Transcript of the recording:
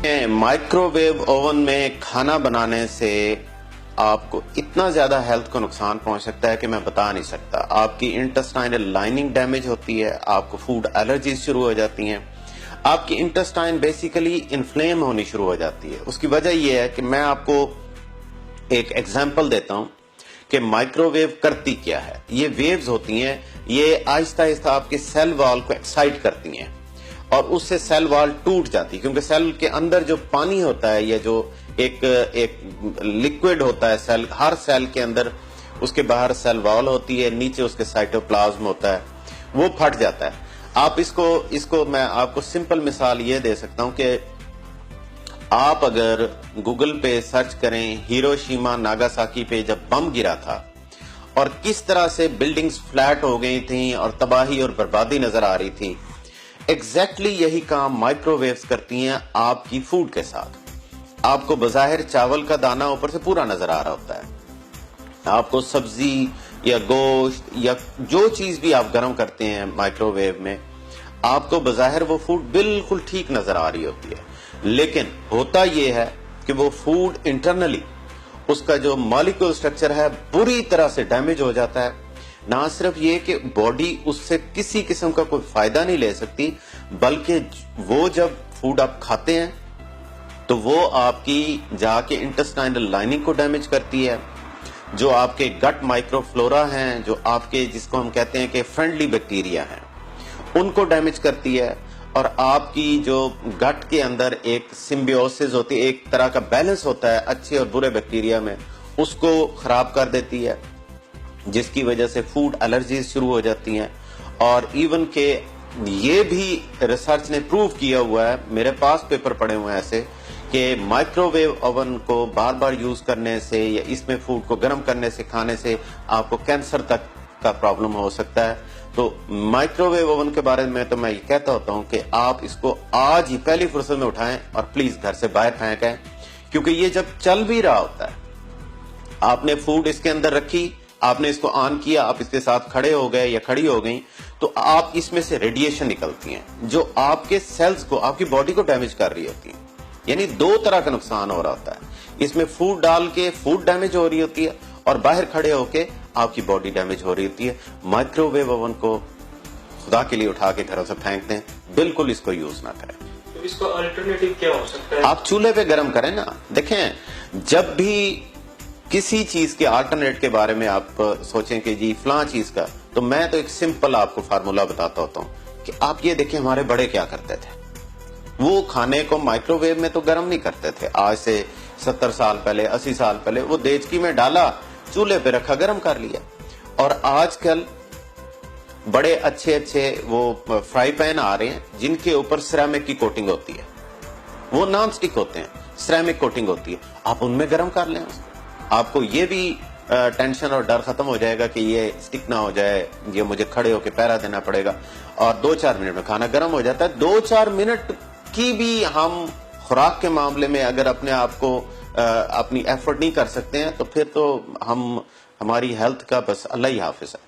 Micro view oven میں کھانا بنانے سے آپ کو اتنا زیادہ ہیلتھ کو نقصان پہنچ سکتا ہے کہ میں بتا نہیں سکتا. آپ کی انٹسٹائنل لائننگ ڈیمیج ہوتی ہے, آپ کو فوڈ الرجیز شروع ہو جاتی ہیں, آپ کی انٹسٹائن بیسیکلی انفلیم ہونی شروع ہو جاتی ہے. اس کی وجہ یہ ہے کہ میں آپ کو ایک ایگزامپل دیتا ہوں کہ مائکرو ویو کرتی کیا ہے. یہ ویوز ہوتی ہیں, یہ آہستہ آہستہ آپ کے سیل وال کو ایکسائٹ کرتی ہیں اور اس سے سیل وال ٹوٹ جاتی ہے, کیونکہ سیل کے اندر جو پانی ہوتا ہے یا جو ایک لیکوڈ ہوتا ہے سیل, ہر سیل کے اندر اس کے باہر سیل وال ہوتی ہے, نیچے اس کے سائٹوپلازم ہوتا ہے, وہ پھٹ جاتا ہے. آپ اس کو میں آپ کو سمپل مثال یہ دے سکتا ہوں کہ آپ اگر گوگل پہ سرچ کریں ہیروشیما ناگاساکی پہ جب بم گرا تھا اور کس طرح سے بلڈنگز فلیٹ ہو گئی تھیں اور تباہی اور بربادی نظر آ رہی تھی, ایگزیکٹلی یہی کام مائکرو ویوز کرتی ہیں آپ کی فوڈ کے ساتھ. آپ کو بظاہر چاول کا دانہ اوپر سے پورا نظر آ رہا ہوتا ہے, آپ کو سبزی یا گوشت یا جو چیز بھی آپ گرم کرتے ہیں مائکرو ویو میں, آپ کو بظاہر وہ فوڈ بالکل ٹھیک نظر آ رہی ہوتی ہے, لیکن ہوتا یہ ہے کہ وہ فوڈ انٹرنلی اس کا جو مالیکول سٹرکچر ہے بری طرح سے ڈیمیج ہو جاتا ہے. نہ صرف یہ کہ باڈی اس سے کسی قسم کا کوئی فائدہ نہیں لے سکتی, بلکہ وہ جب فوڈ آپ کھاتے ہیں تو وہ آپ کی جا کے انٹسٹائنل لائننگ کو ڈیمیج کرتی ہے, جو آپ کے گٹ مائکرو فلورا ہیں, جو آپ کے جس کو ہم کہتے ہیں کہ فرینڈلی بیکٹیریا ہیں, ان کو ڈیمیج کرتی ہے, اور آپ کی جو گٹ کے اندر ایک سمبیوسس ہوتی ہے, ایک طرح کا بیلنس ہوتا ہے اچھے اور برے بیکٹیریا میں, اس کو خراب کر دیتی ہے, جس کی وجہ سے فوڈ الرجیز شروع ہو جاتی ہیں. اور ایون کہ یہ بھی ریسرچ نے پروو کیا ہوا ہے, میرے پاس پیپر پڑے ہوئے ہیں ایسے, کہ مائکرو ویو اوون کو بار بار یوز کرنے سے یا اس میں فوڈ کو گرم کرنے سے کھانے سے آپ کو کینسر تک کا پرابلم ہو سکتا ہے. تو مائکرو ویو اوون کے بارے میں تو میں یہ کہتا ہوتا ہوں کہ آپ اس کو آج ہی پہلی فرصت میں اٹھائیں اور پلیز گھر سے باہر پھینکیں, کیونکہ یہ جب چل بھی رہا ہوتا ہے, آپ نے فوڈ اس کے اندر رکھی, آپ نے اس کو آن کیا, آپ اس کے ساتھ کھڑے ہو گئے یا کھڑی ہو گئیں, تو آپ اس میں سے ریڈیشن نکلتی ہیں جو آپ کے سیلز کو, آپ کی باڈی کو ڈیمیج کر رہی ہوتی ہیں. یعنی دو طرح کا نقصان ہو رہا ہوتا ہے, اس میں فوڈ ڈال کے فوڈ ڈیمیج ہو رہی ہوتی ہے اور باہر کھڑے ہو کے آپ کی باڈی ڈیمیج ہو رہی ہوتی ہے. مائکرو ویو اوون کو خدا کے لیے اٹھا کے گھروں سے پھینک دیں, بالکل اس کو یوز نہ کریں. اس کا الٹرنیٹیو کیا ہو سکتا ہے؟ آپ چولہے پہ گرم کریں نا. دیکھیں, جب بھی کسی چیز کے آلٹرنیٹ کے بارے میں آپ سوچیں کہ جی فلاں چیز کا, تو میں تو ایک سمپل آپ کو فارمولا بتاتا ہوتا ہوں کہ آپ یہ دیکھیں ہمارے بڑے کیا کرتے تھے, وہ کھانے کو مائکرو ویو میں تو گرم نہیں کرتے تھے. آج سے 70 سال پہلے 80 سال پہلے وہ دیچکی میں ڈالا, چولہے پہ رکھا, گرم کر لیا. اور آج کل بڑے اچھے وہ فرائی پین آ رہے ہیں جن کے اوپر سیرامک کی کوٹنگ ہوتی ہے, وہ نان سٹک ہوتے ہیں, سیرامک کوٹنگ ہوتی ہے, آپ ان میں گرم کر لیں. آپ کو یہ بھی ٹینشن اور ڈر ختم ہو جائے گا کہ یہ سٹک نہ ہو جائے, یہ مجھے کھڑے ہو کے پہرا دینا پڑے گا, اور 2-4 منٹ میں کھانا گرم ہو جاتا ہے. 2-4 منٹ کی بھی ہم خوراک کے معاملے میں اگر اپنے آپ کو اپنی ایفرٹ نہیں کر سکتے ہیں, تو پھر تو ہماری ہیلتھ کا بس اللہ ہی حافظ ہے.